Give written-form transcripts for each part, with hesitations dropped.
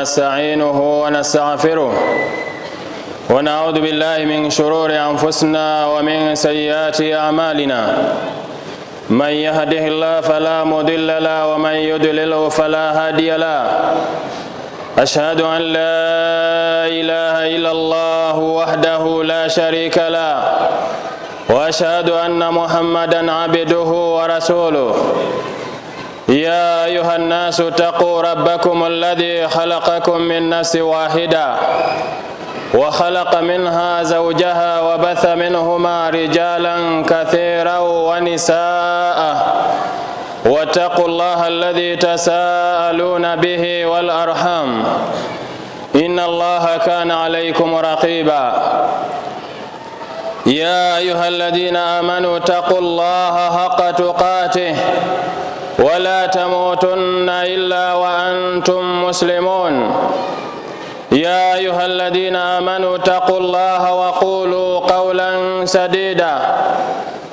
ونستعينه ونستغفره ونعوذ بالله من شرور أنفسنا ومن سيئات أعمالنا. من يهده الله فلا مضل له ومن يضلل فلا هادي له. أشهد أن لا إله إلا الله وحده لا شريك له وأشهد أن محمدًا عبده ورسوله. يا أيها الناس اتقوا ربكم الذي خلقكم من نفس واحدة وخلق منها زوجها وبث منهما رجالا كثيرا ونساء. واتقوا الله الذي تساءلون به والأرحام إن الله كان عليكم رقيبا. يا أيها الذين آمنوا اتقوا الله حق تقاته ولا تموتن إلا وأنتم مسلمون. يا أيها الذين آمنوا اتقوا الله وقولوا قولا سديدا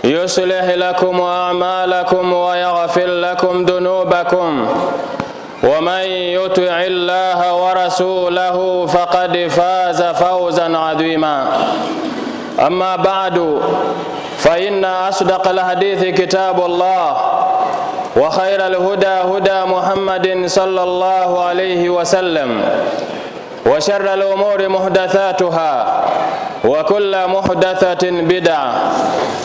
يصلح لكم أعمالكم ويغفر لكم ذنوبكم ومن يطع الله ورسوله فقد فاز فوزا عظيما. أما بعد فإن أصدق الحديث كتاب الله وخير الهدى هدى محمد صلى الله عليه وسلم وشر الأمور محدثاتها وكل محدثة بدعة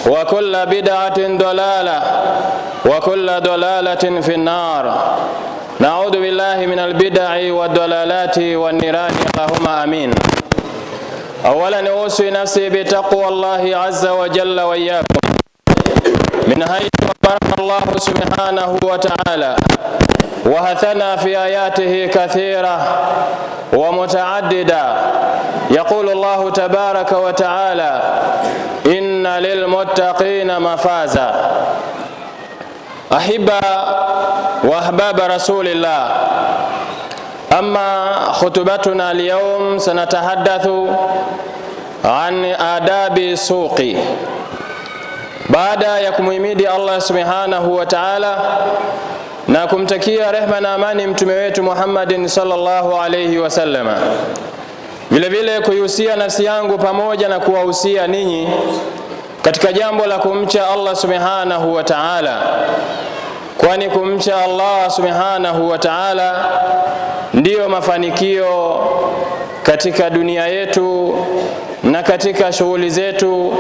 وكل بدعة ضلالة وكل ضلالة في النار. نعوذ بالله من البدع والضلالات والنيران اللهم آمين. أولا أوصي نفسي بتقوى الله عز وجل وإياكم من حيث أمرنا الله سبحانه وتعالى وهثنا في آياته كثيرة ومتعددة. يقول الله تبارك وتعالى إن للمتقين مفازا. أحبة وأحباب رسول الله، أما خطبتنا اليوم سنتحدث عن آداب السوق. Baada ya kumhimidi Allah subhanahu wa ta'ala na kumtakia rehema na amani mtume wetu Muhammadin sallallahu alayhi wasallama, vile vile kuihusia nafsi yangu pamoja na kuwahusia ninyi katika jambo la kumcha Allah subhanahu wa ta'ala, kwani kumcha Allah subhanahu wa ta'ala ndiyo mafanikio katika dunia yetu na katika shughuli zetu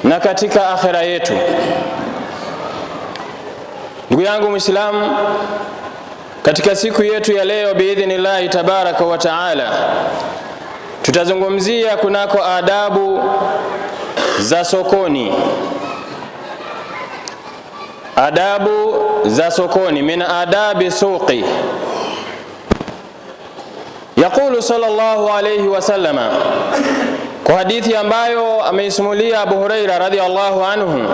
na katika akhira yetu. Ndugu yangu Muislamu, katika siku yetu ya leo biidhnillahi tabaraka wa taala tutazungumzia kunako adabu za sokoni. Adabu za sokoni, min adabi suqi. Yaqulu sallallahu alayhi wasallama, kwa hadithi ambayo ameisimulia Abu Huraira radhiallahu anhu,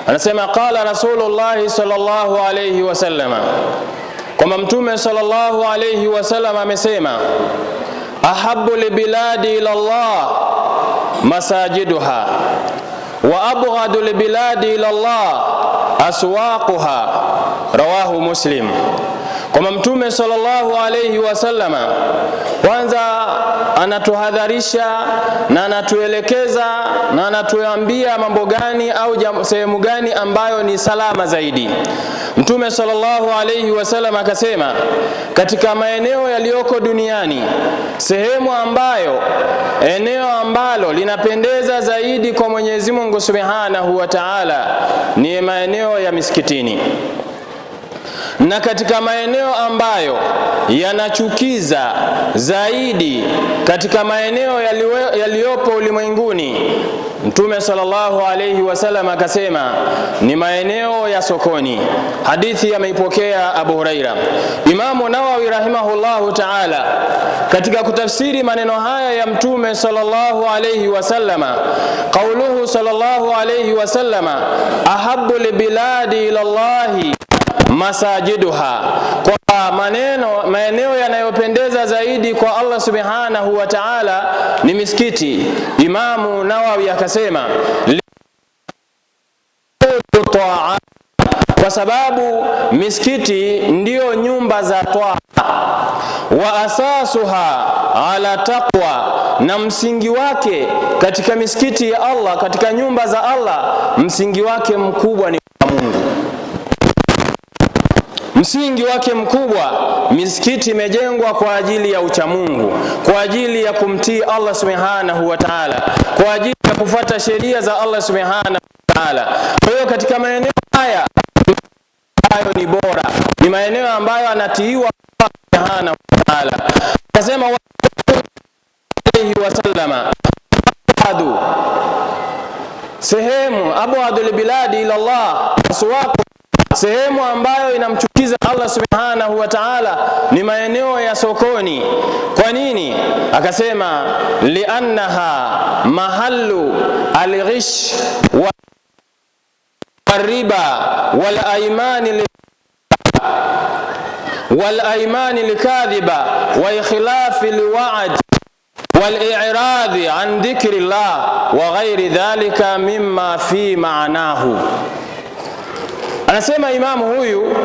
anasema qala Rasulullah sallallahu alayhi wasallama, kwamba mtume sallallahu alayhi wasallama amesema ahabbu libiladi ila Allah masajiduha wa abghadu libiladi ila Allah aswaquha, rawahu Muslim. Kwamba mtume sallallahu alayhi wasallama kwanza anatuhadharisha na anatuelekeza na anatuambia mambo gani au sehemu gani ambayo ni salama zaidi. Mtume sallallahu alayhi wasallam akasema, katika maeneo yaliyoko duniani, sehemu ambayo eneo ambalo linapendeza zaidi kwa Mwenyezi Mungu Subhanahu wa Ta'ala ni maeneo ya misikitini, na katika maeneo ambayo yanachukiza zaidi katika maeneo yaliyopo ulimwenguni, Mtume sallallahu alayhi wasallam akasema ni maeneo ya sokoni. Hadithi ameipokea Abu Huraira. Imamu Nawawi rahimahullahu ta'ala katika kutafsiri maneno haya ya Mtume sallallahu alayhi wasallama, qauluhu sallallahu alayhi wasallama ahabbu libiladi ila Allahi masajiduha, kwa maeneo yanayopendeza zaidi kwa Allah subhanahu wa ta'ala ni misikiti. Imamu Nawawi akasema kwa sababu misikiti ndiyo nyumba za toa. Wa asasuha ala taqwa, na msingi wake katika misikiti ya Allah, katika nyumba za Allah, msingi wake mkubwa ni Mungu. Msingi wake mkubwa, misikiti imejengwa kwa ajili ya uchamungu, kwa ajili ya kumtii Allah subhanahu wa ta'ala, kwa ajili ya kufuata sheria za Allah subhanahu wa ta'ala. Kwa hiyo katika maeneo haya hayo ni bora, ni maeneo ambayo anatiiwa Allah subhanahu wa ta'ala. Akasema wa alayhi wasallama adu sehemu abadul biladi ila Allah, aswaqu, sehemu ambayo inamchukiza Allah subhanahu wa ta'ala ni maeneo ya sokoni. Kwa nini? Akasema li'annaha mahallu al-ghish wa riba wal aymani likadhiba wa ikhilafi al-wa'd wal-i'radi an dhikrillah wa ghairi dhalika mimma fi ma'nahu. Anasema imamu huyu,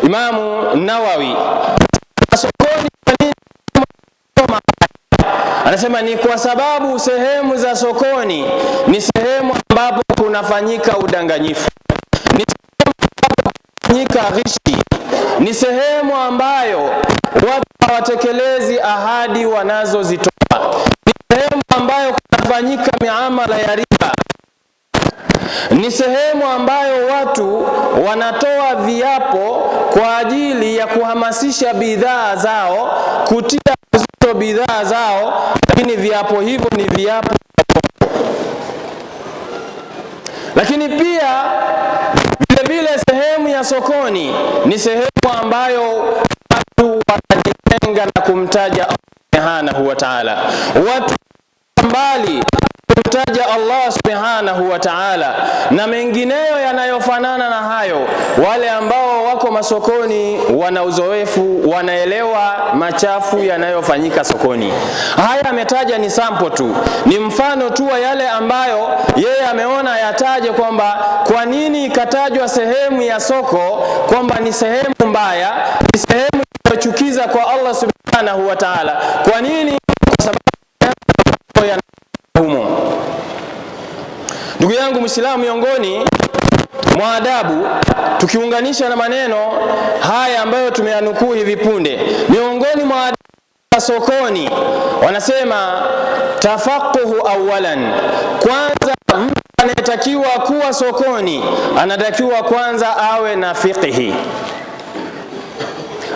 Imamu Nawawi, sokoni anasema ni kwa sababu sehemu za sokoni ni sehemu ambapo kunafanyika udanganyifu, ni sehemu ambapo kunafanyika ghishi, ni sehemu ambayo watu hawatekelezi ahadi wanazozitoa, ni sehemu ambayo kunafanyika miamala ya riba, ni sehemu ambayo watu wanatoa viapo kwa ajili ya kuhamasisha bidhaa zao, kutia uzito bidhaa zao, lakini viapo hivyo ni viapo. Lakini pia vile vile sehemu ya sokoni ni sehemu ambayo watu wanajitenga na kumtaja Allah subhanahu wa ta'ala, watu mbali kumtaja Allah subhanahu wa ta'ala na mengineyo yanayofanana na hayo. Wale ambao wako masokoni wana uzoefu, wanaelewa machafu yanayofanyika sokoni. Haya ametaja ni sample tu, ni mfano tu wa yale ambayo yeye ameona yataje, kwamba kwa nini ikatajwa sehemu ya soko kwamba ni sehemu mbaya, ni sehemu inayochukiza kwa Allah subhanahu wa ta'ala. Kwa nini? Kwa sababu ya humo. Ndugu yangu Muislamu, miongoni mwa adabu, tukiunganisha na maneno haya ambayo tumeyanukuu hivi punde, miongoni mwa adabu sokoni wanasema tafaquhu awalan. Kwanza, mtu anayetakiwa kuwa sokoni anatakiwa kwanza awe na fiqhi,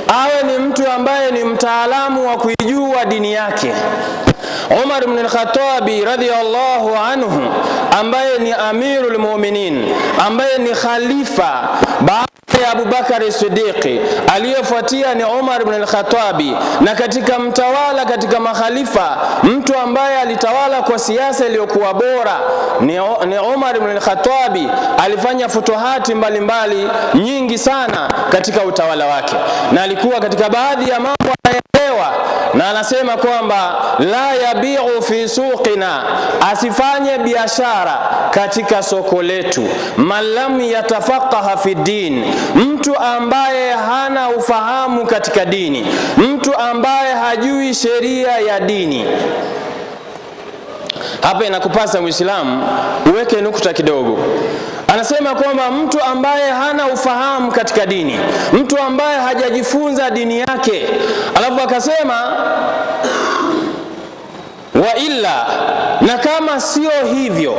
awe ni mtu ambaye ni mtaalamu wa kuijua dini yake. Umar ibn al-Khattab radhiyallahu anhu, ambaye ni amirul mu'minin, ambaye ni khalifa baada ya Abu Bakar Siddiq, aliyefuatia ni Umar ibn al-Khattab, na katika mtawala, katika makhalifa, mtu ambaye alitawala kwa siasa iliyokuwa bora ni Umar ibn al-Khattab. Alifanya futuhati mbalimbali nyingi sana katika utawala wake, na alikuwa katika baadhi ya mambo anaelewa, na anasema kwamba la yabi'u fi suqina, asifanye biashara katika soko letu, man lam yatafaqaha fi din, mtu ambaye hana ufahamu katika dini, mtu ambaye hajui sheria ya dini. Hapa inakupasa Muislamu uweke nukta kidogo. Anasema kwamba mtu ambaye hana ufahamu katika dini, mtu ambaye hajajifunza dini yake, alafu akasema wa illa, na kama sio hivyo,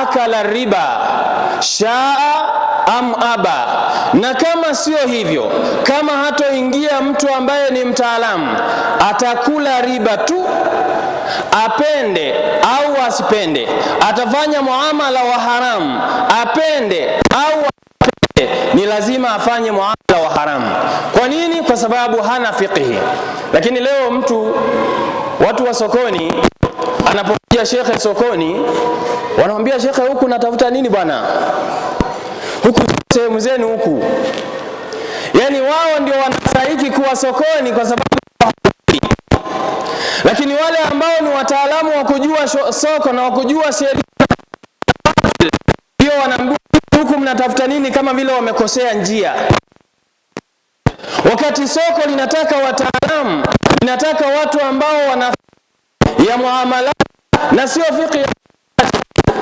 akala riba shaa am aba, na kama sio hivyo, kama hatoingia mtu ambaye ni mtaalamu, atakula riba tu, apende au asipende, atafanya muamala wa haramu, apende au asipende, ni lazima afanye muamala wa haramu. Kwa nini? Kwa sababu hana fiqhi. Lakini leo watu wa sokoni, anapokuja shekhe sokoni, wanamwambia shekhe, huku natafuta nini bwana? Huku sehemu zenu huku. Yani wao ndio wanastahili kuwa sokoni kwa sababu, lakini wale ambao ni wataalamu wa kujua soko na wa kujua sheria, ndio wanaambia huku mnatafuta nini kama vile wamekosea njia? Wakati soko linataka wataalamu, linataka watu ambao wana ya muamala na sio fiqh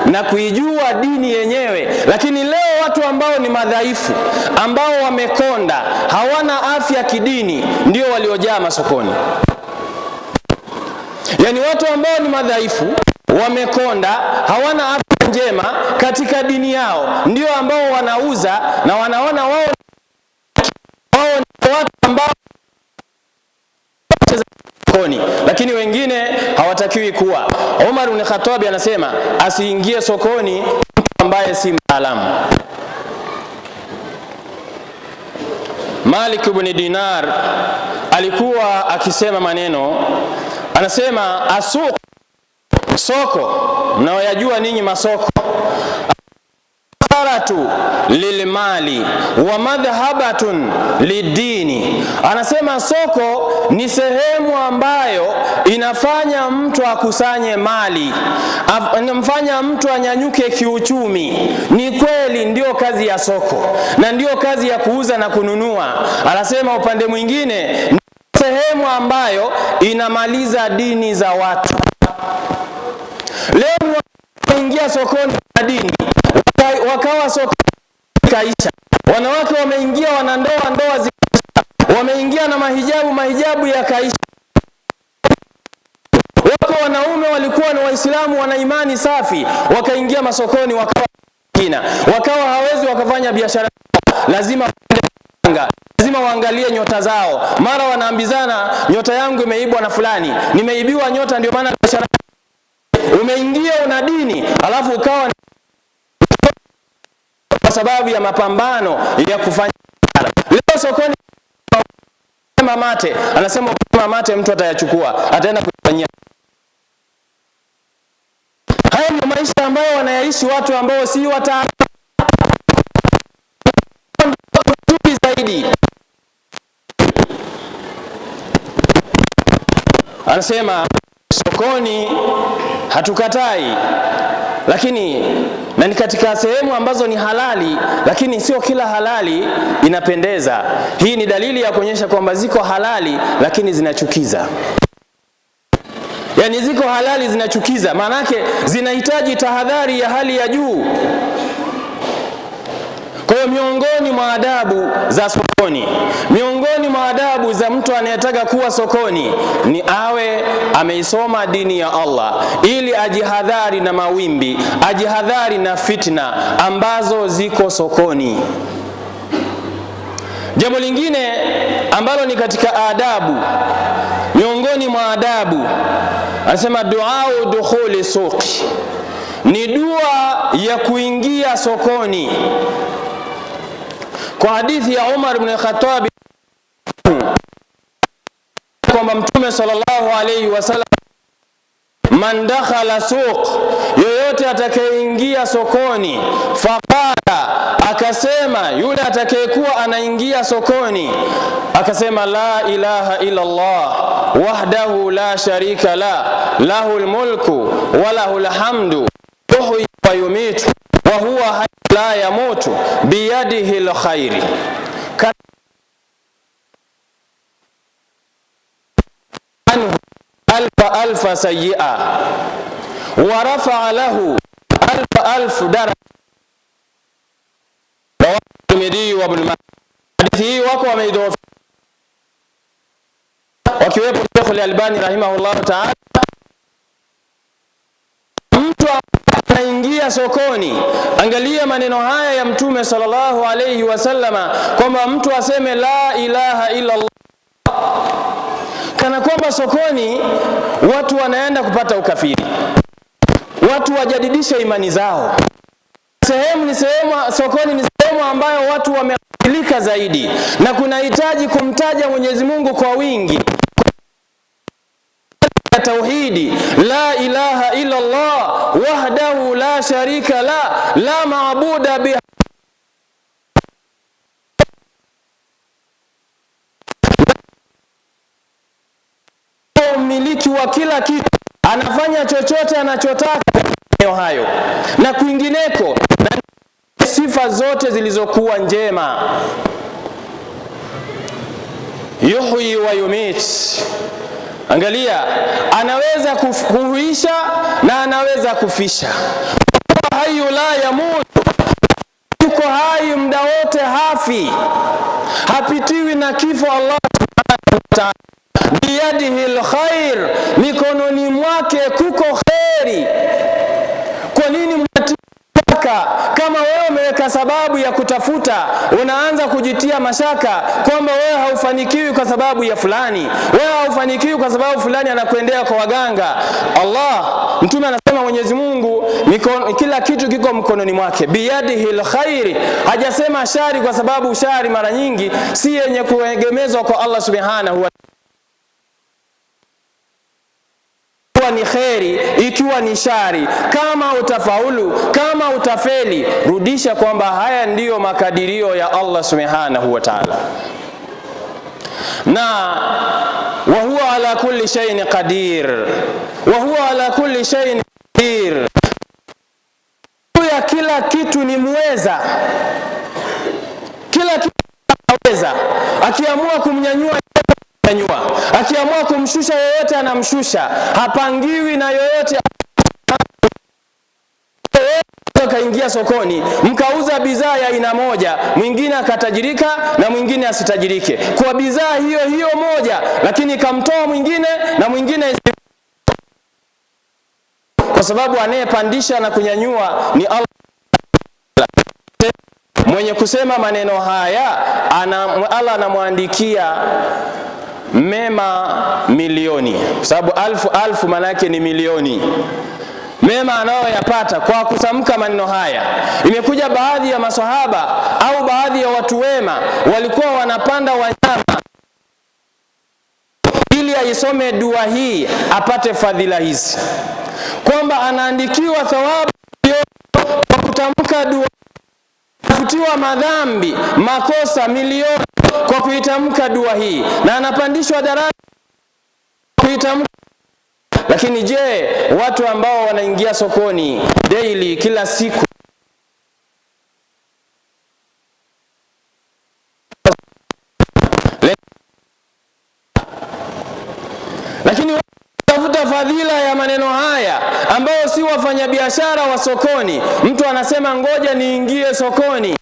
na kuijua dini yenyewe. Lakini leo watu ambao ni madhaifu, ambao wamekonda, hawana afya kidini, ndio waliojaa masokoni. Yani watu ambao ni madhaifu, wamekonda, hawana afya njema katika dini yao, ndio ambao wanauza na wanaona wao ni watu ambao sokoni, lakini wengine hawatakiwi kuwa. Umar ibn Khattab anasema asiingie sokoni mtu ambaye si mtaalamu. Malik ibn Dinar alikuwa akisema maneno, anasema asuq, soko, mnaoyajua ninyi masoko, faratu lilmali wa madhhabatun lidini. Anasema soko ni sehemu ambayo inafanya mtu akusanye mali, inamfanya mtu anyanyuke kiuchumi. Ni kweli ndio kazi ya soko na ndio kazi ya kuuza na kununua. Anasema upande mwingine ni sehemu ambayo inamaliza dini za watu. Leo wanaingia sokoni na dini, wakawa sokoni kaisha. Wanawake wameingia, wanandoa, ndoa zikaisha. Wameingia na mahijabu ya kaisha. Wako wanaume walikuwa ni Waislamu, wana imani safi, wakaingia masokoni, wakawa hawezi wakafanya biashara, lazima waangalie nyota zao. Mara wanaambizana, nyota yangu imeibwa na fulani, nimeibiwa nyota ndio maana biashara. Umeingia una dini, alafu ukawa kwa sababu ya mapambano ya kufanya biashara. Leo sokoni mate, anasema mate mtu atayachukua, ataenda kufanyia. Haya ni maisha ambayo wanayaishi watu ambao si wataalamu zaidi. Anasema sokoni hatukatai, lakini na ni katika sehemu ambazo ni halali, lakini sio kila halali inapendeza. Hii ni dalili ya kuonyesha kwamba ziko halali lakini zinachukiza. Yani ziko halali zinachukiza, maana yake zinahitaji tahadhari ya hali ya juu. Kwa hiyo miongoni mwa adabu za sokoni, miongoni mwa adabu za mtu anayetaka kuwa sokoni, ni awe ameisoma dini ya Allah, ili ajihadhari na mawimbi, ajihadhari na fitna ambazo ziko sokoni. Jambo lingine ambalo ni katika adabu, miongoni mwa adabu, anasema duau dukhuli suqi, ni dua ya kuingia sokoni. Kwa hadithi ya Umar ibn Khattab kwamba Mtume sallallahu alayhi wasallam, man dakhala suq, yoyote atakayeingia sokoni, faqala, akasema yule atakayekuwa anaingia sokoni, akasema la ilaha illa Allah wahdahu la sharika la, lahul mulku wa lahul hamdu yuhyi wa yumitu wa huwa la yamutu biyadihi alkhairi, anhu alfa sayyi'a wa rafa'a lahu alf daraja. Tirmidhi wa Ibn Majah. Hadithi hii wako wameidhoofisha, wakiwepo Sheikh Al-Albani rahimahullah ta'ala. Mtu anaingia sokoni, angalia maneno haya ya Mtume sallallahu alayhi wasallama kwamba mtu aseme la ilaha illa Allah, kana kwamba sokoni watu wanaenda kupata ukafiri, watu wajadidisha imani zao. Sokoni ni sehemu ambayo watu wameadilika zaidi, na kunahitaji kumtaja Mwenyezi Mungu kwa wingi, tauhidi, la ilaha illa Allah wahdahu la sharika la maabuda bihi, mmiliki wa kila kitu, anafanya chochote anachotaka hayo na kwingineko, na sifa sifa zote zilizokuwa njema. Yuhyi wa yumit. Angalia, anaweza kuhuisha na anaweza kufisha. Hayyu la yamut, yuko hai muda wote, hafi, hapitiwi na kifo. Allah subhanahu wa ta'ala, biyadihi alkhair, mikononi mwake kuko khairi. Kwa nini mnataka? Kama wewe umeweka sababu ya kutafuta, unaanza kujitia mashaka kwamba wewe haufanikiwi kwa sababu ya fulani, wewe haufanikiwi kwa sababu fulani anakuendea kwa waganga. Mtume anasema Mwenyezi Mungu kila kitu kiko mkononi mwake, biyadihi alkhair. Hajasema shari, kwa sababu shari mara nyingi si yenye kuegemezwa kwa Allah subhanahu wa ni kheri, ikiwa ni shari. Kama utafaulu, kama utafeli, rudisha kwamba haya ndiyo makadirio ya Allah subhanahu wa ta'ala. Na wa huwa ala kulli shay'in qadir, wa huwa ala kulli shay'in qadir, ya kila kitu ni muweza, kila kitu anaweza. Akiamua kumnyanyua, akiamua kumshusha yoyote anamshusha, hapangiwi na yoyote. Kaingia sokoni, mkauza bidhaa ya aina moja, mwingine akatajirika na mwingine asitajirike kwa bidhaa hiyo hiyo moja, lakini kamtoa mwingine na mwingine, kwa sababu anayepandisha na kunyanyua ni Allah. Mwenye kusema maneno haya Allah anamwandikia mema milioni, kwa sababu alfu manake ni milioni. Mema anayoyapata kwa kutamka maneno haya. Imekuja baadhi ya maswahaba au baadhi ya watu wema walikuwa wanapanda wanyama ili aisome dua hii apate fadhila hizi, kwamba anaandikiwa thawabu kwa kutamka dua, kufutiwa madhambi, makosa milioni kwa kuitamka dua hii, na anapandishwa daraja kuitamka. Lakini je, watu ambao wanaingia sokoni daily, kila siku, lakini tafuta fadhila ya maneno haya ambao si wafanyabiashara wa sokoni. Mtu anasema ngoja niingie sokoni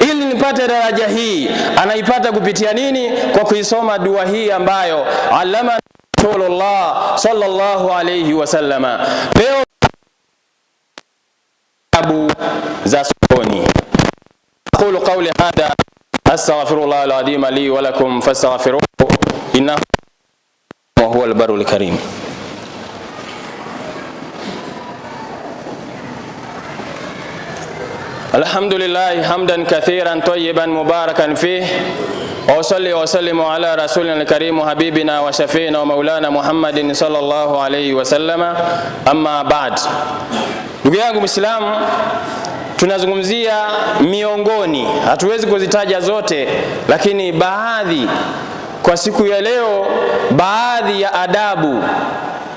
ili nipate daraja hii. Anaipata kupitia nini? Kwa kuisoma dua hii ambayo alama Rasulullah sallallahu alayhi wasallama. Leo abu za sokoni. Aqulu qawli hadha astaghfirullah alazim li wa lakum fastaghfiruhu innahu huwa albarul karim. Alhamdulillah hamdan kathiran tayyiban mubarakan fih, wa salli wa sallimu ala rasulina al-karim habibina wa shafiina wa maulana Muhammadin sallallahu alayhi wa sallama. Amma ba'd. Ndugu yangu Muislamu, tunazungumzia miongoni, hatuwezi kuzitaja zote, lakini baadhi kwa siku ya leo, baadhi ya adabu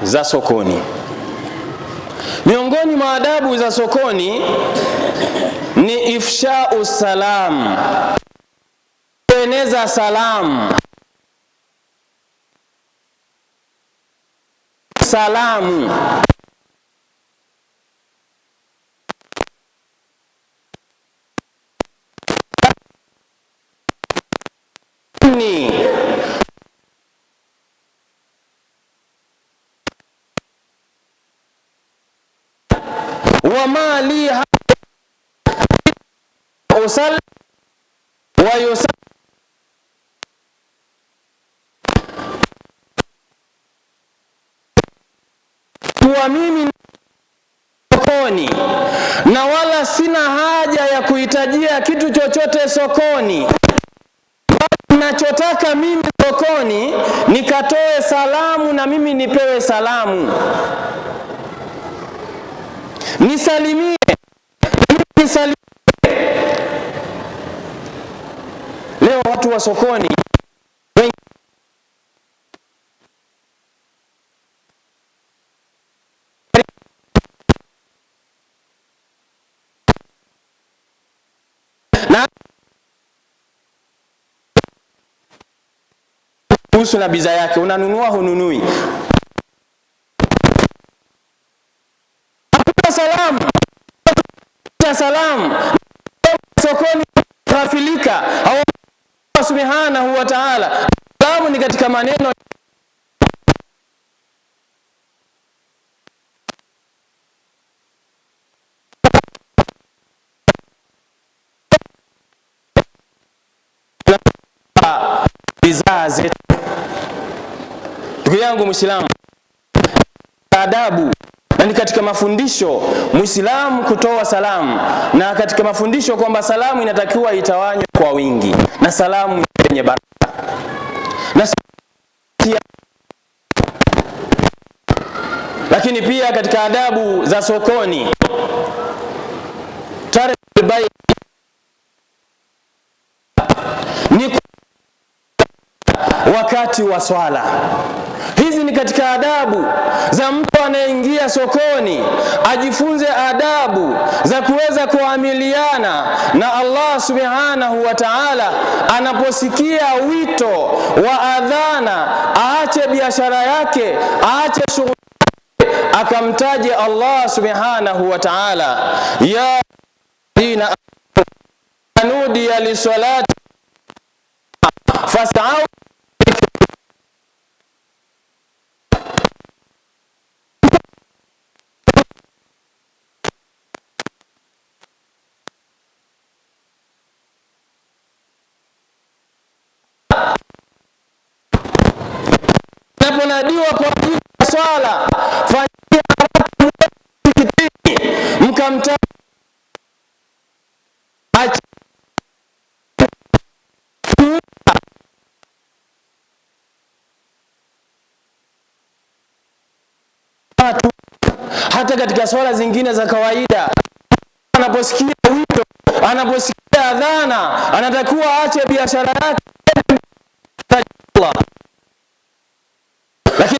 za sokoni. Miongoni mwa adabu za sokoni ni ifsha'u salam, kueneza salamu. Salamu ni wama li usal wa yusal, kwa mimi sokoni na wala sina haja ya kuhitajia kitu chochote sokoni. Ninachotaka mimi sokoni nikatoe salamu na mimi nipewe salamu, nisalimie, nisalimie. Leo watu wa sokoni kuhusu na bidhaa yake, unanunua hununui. Salamu sokoni ghafilika. Allah subhanahu wa ta'ala, salamu ni katika maneno bidhaa zetu. Ndugu yangu Muislamu, adabu na ni katika mafundisho Muislamu kutoa salamu, na katika mafundisho kwamba salamu inatakiwa itawanywe kwa wingi, na salamu yenye baraka. Lakini pia katika adabu za sokoni, ni wakati wa swala. Hizi ni katika adabu za mtu anayeingia sokoni, ajifunze adabu za kuweza kuamiliana na Allah subhanahu wa ta'ala. Anaposikia wito wa adhana, aache biashara yake, aache shughuli yake, akamtaje Allah subhanahu wa ta'ala. Ya dina nudiya lisalati fas'au. Naponadiwa kwa ajili ya swala, fanyia msikitini, mkamtaja hata katika swala zingine za kawaida. Anaposikia wito, anaposikia adhana, anatakiwa aache biashara yake Allah. Lakini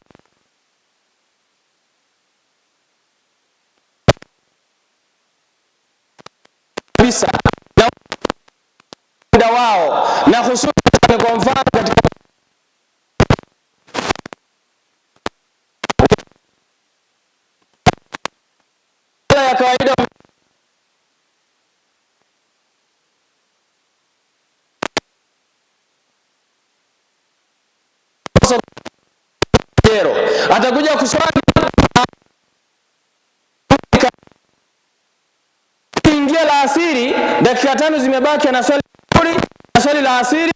kabisa na muda wao, na hususan kwa mfano katika ya kawaida atakuja kuswali, ingia la asiri, dakika 5 zimebaki, na swali la asiri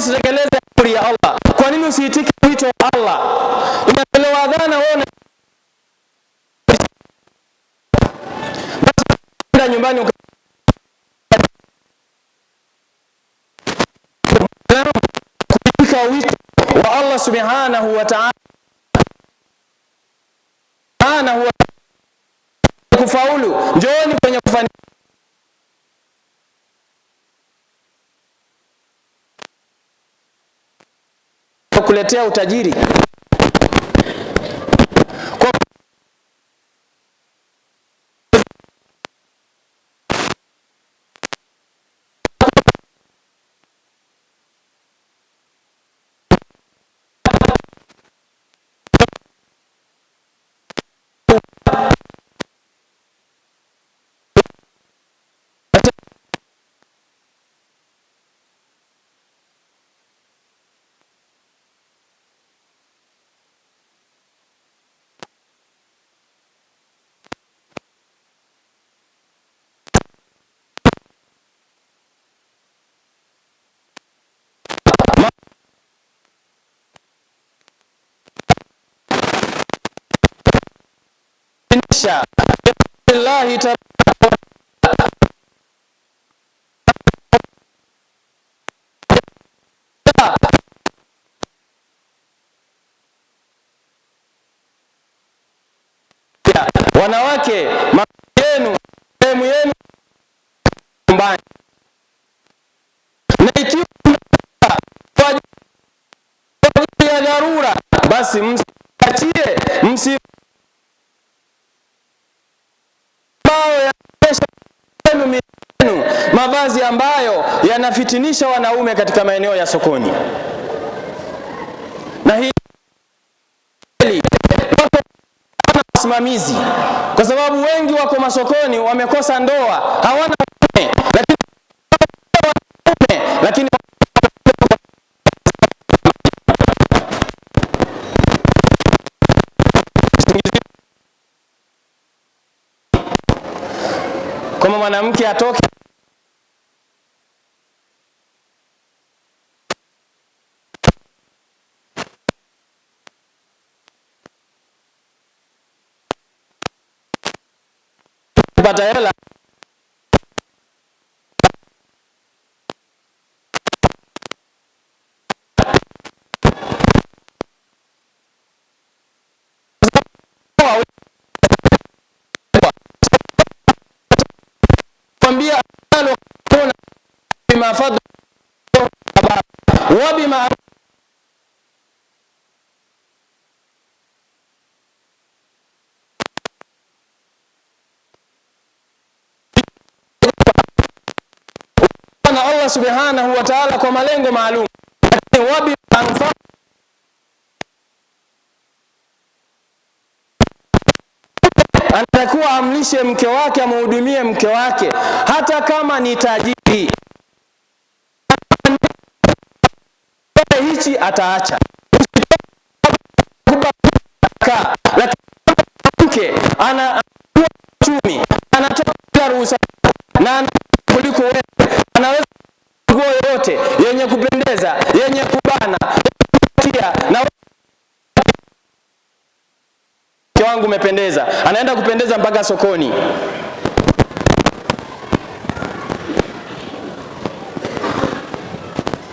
usitekeleze amri ya Allah. Kwa nini usiitike wito wa Allah? Inatolewa adhana, wewe basi nyumbani kuitika wito wa Allah subhanahu wa ta'ala, kufaulu. Njooni kwenye kufanya kuletea utajiri. Billahi ta'ala wanawake, sehemu yenu nyumbani. basi msiachie, mavazi ambayo yanafitinisha wanaume katika maeneo ya sokoni. Na hii wasimamizi, kwa sababu wengi wako masokoni wamekosa ndoa, hawana mume, lakini kama mwanamke atoke kupata hela, kwambia bima fadla wa bima na Allah subhanahu wa ta'ala kwa malengo maalum. Wa bima anatakuwa amlishe mke wake, amhudumie mke wake, hata kama ni tajiri. Hichi ataacha, lakini mke ana uchumi, anatoa ruhusa na kuliko wewe, anaweza nguo yote yenye kupendeza, yenye kubana, na wangu umependeza, anaenda kupendeza mpaka sokoni.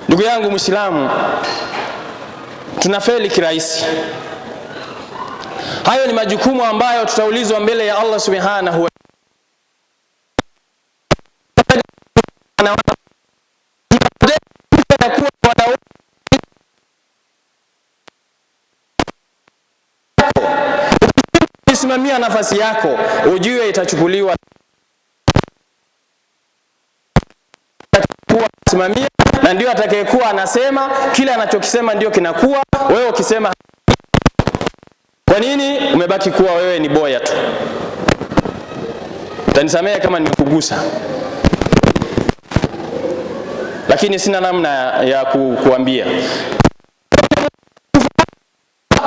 Ndugu yangu Muislamu, tunafeli kirahisi. Hayo ni majukumu ambayo tutaulizwa mbele ya Allah subhanahu wa ta'ala. Simamia nafasi yako, ujue itachukuliwa. Simamia, na ndio atakayekuwa anasema kile anachokisema ndio kinakuwa. Wewe ukisema, kwa nini umebaki kuwa wewe ni boya tu? Utanisamehe kama nimekugusa, lakini sina namna ya kuambia.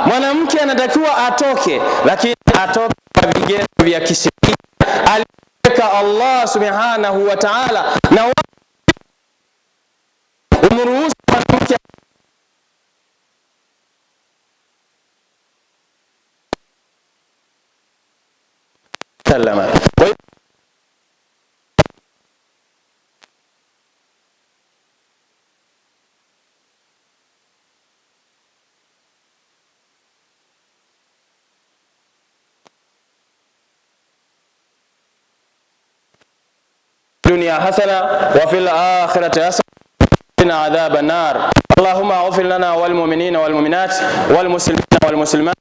Mwanamke anatakiwa atoke, lakini atoke kwa vigezo vya kisheria aliweka Allah subhanahu wa ta'ala, na umruhusu mwanamke salama. الدنيا حسنة وفي الآخرة حسنة وقنا عذاب النار. اللهم اغفر لنا والمؤمنين والمؤمنات والمسلمين والمسلمات.